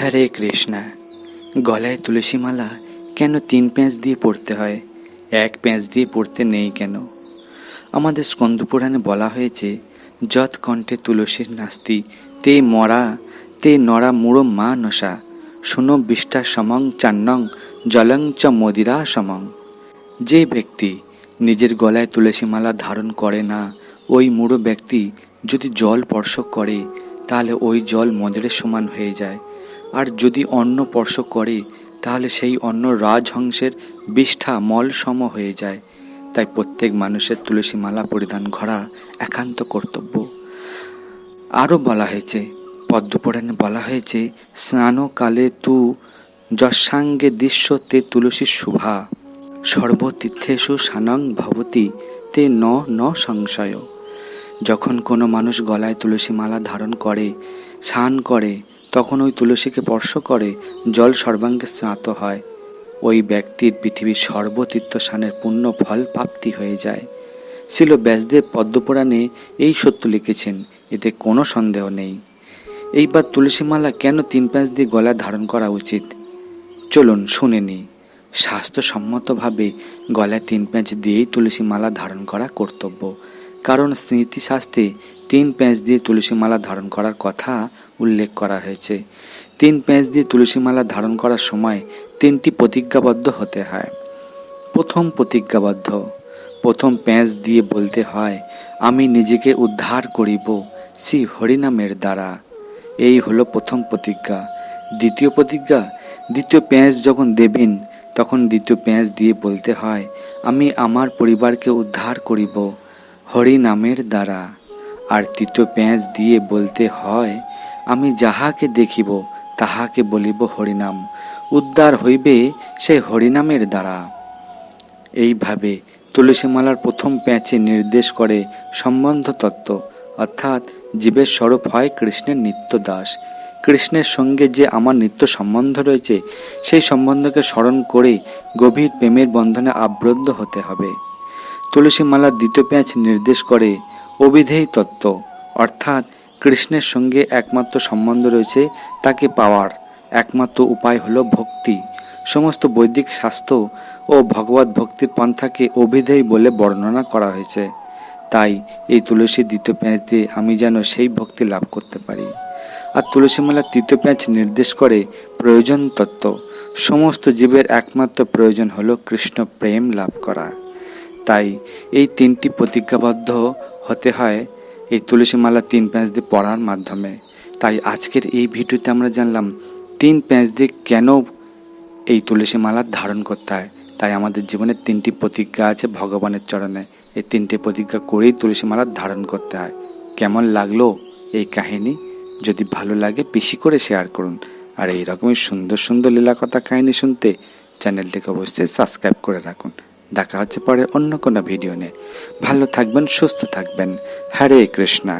হরে কৃষ্ণা। গলায় তুলসী মালা কেন 3 পেঁচ দিয়ে পড়তে হয়, 1 পেঁচ দিয়ে পড়তে নেই কেন? আমাদের স্কন্দপুরাণে বলা হয়েছে, যৎ কণ্ঠে তুলসীর নাস্তি তে মরা তে নরা মূঢ় মা নশা শুনো বিষ্ঠা সমং চান্নং জলং চ মদিরা সমং। যে ব্যক্তি নিজের গলায় তুলসী মালা ধারণ করে না, ওই মূঢ় ব্যক্তি যদি জল স্পর্শ করে তাহলে ওই জল মদিরের সমান হয়ে যায়। আর যদি অন্ন স্পর্শ করে তাহলে সেই অন্ন রাজহংসের বিষ্ঠা মল সম হয়ে যায়। তাই প্রত্যেক মানুষের তুলসী মালা পরিধান করা একান্ত কর্তব্য। আরও বলা হয়েছে, পদ্মপুরাণে বলা হয়েছে, স্নানকালে তু যশাঙ্গে দৃশ্যতে তুলসী শুভা সর্বতীর্থেষু স্নানং ভবতি তে ন সংশয়। যখন কোনো মানুষ গলায় তুলসী মালা ধারণ করে, স্নান করে, তখন ওই তুলসীকে স্পর্শ করে জল সর্বাঙ্গে স্নাত হয়, ওই ব্যক্তির পৃথিবীর সর্বতীর্থ স্নানের পুণ্য ফল প্রাপ্তি হয়ে যায়। শ্রীল ব্যাসদেব পদ্মপুরাণে এই সত্য লিখেছেন, এতে কোনো সন্দেহ নেই। এইবার তুলসী মালা কেন 3 পেঁচ দিয়ে গলায় ধারণ করা উচিত, চলুন শুনে নিই। স্বাস্থ্যসম্মতভাবে গলায় 3 পেঁচ দিয়েই তুলসী মালা ধারণ করা কর্তব্য। কারণ স্মৃতিশাস্ত্রে 3 পেঁচ দিয়ে তুলসী মালা ধারণ করার কথা উল্লেখ করা হয়েছে। 3 পেঁচ দিয়ে তুলসী মালা ধারণ করার সময় 3টি প্রতিজ্ঞাবদ্ধ হতে হয়। প্রথম প্রতিজ্ঞাবদ্ধ, প্রথম পেঁচ দিয়ে বলতে হয়, আমি নিজেকে উদ্ধার করিব শ্রী হরিনামের দ্বারা। এই হলো প্রথম প্রতিজ্ঞা। দ্বিতীয় প্রতিজ্ঞা, দ্বিতীয় পেঁচ যখন দেবেন তখন দ্বিতীয় পেঁচ দিয়ে বলতে হয়, আমি আমার পরিবারকে উদ্ধার করিব হরি নামের দ্বারা। আর তৃতীয় পেঁচ দিয়ে বলতে হয়, আমি যাহাকে দেখিব তাহাকে বলিব হরিনাম, উদ্ধার হইবে সে হরিনামের দ্বারা। এইভাবে তুলসীমালার প্রথম পেঁচে নির্দেশ করে সম্বন্ধ তত্ত্ব, অর্থাৎ জীবের স্বরূপ হয় কৃষ্ণের নিত্য দাস। কৃষ্ণের সঙ্গে যে আমার নিত্য সম্বন্ধ রয়েছে, সেই সম্বন্ধকে স্মরণ করে গভীর প্রেমের বন্ধনে আবদ্ধ হতে হবে। তুলসী মালার দ্বিতীয় পেঁচ নির্দেশ করে অবিধেয় তত্ত্ব, অর্থাৎ কৃষ্ণের সঙ্গে একমাত্র সম্বন্ধ রয়েছে, তাকে পাওয়ার একমাত্র উপায় হলো ভক্তি। সমস্ত বৈদিক শাস্ত্র ও ভগবত ভক্তির পন্থাকে অবিধেয় বলে বর্ণনা করা হয়েছে। তাই এই তুলসীর দ্বিতীয় পেঁচ দিয়ে আমি যেন সেই ভক্তি লাভ করতে পারি। আর তুলসী মালার তৃতীয় পেঁচ নির্দেশ করে প্রয়োজন তত্ত্ব, সমস্ত জীবের একমাত্র প্রয়োজন হলো কৃষ্ণ প্রেম লাভ করা। তাই এই 3টি প্রতিজ্ঞাবদ্ধ হতে হয় এই তুলসী মালা 3 পেঁচ দিয়ে পড়ার মাধ্যমে। তাই আজকের এই ভিডিওতে আমরা জানলাম 3 পেঁচ দিয়ে কেন এই তুলসী মালা ধারণ করতে হয়। তাই আমাদের জীবনে 3টি প্রতিজ্ঞা আছে ভগবানের চরণে, এই 3টে প্রতিজ্ঞা করেই তুলসী মালা ধারণ করতে হয়। কেমন লাগলো এই কাহিনী? যদি ভালো লাগে বেশি করে শেয়ার করুন। আর এই রকমই সুন্দর সুন্দর লীলা কথা কাহিনী শুনতে চ্যানেলটিকে অবশ্যই সাবস্ক্রাইব করে রাখুন। দেখা হচ্ছে পরে অন্য কোনো ভিডিও নিয়ে। ভালো থাকবেন, সুস্থ থাকবেন। হরে কৃষ্ণা।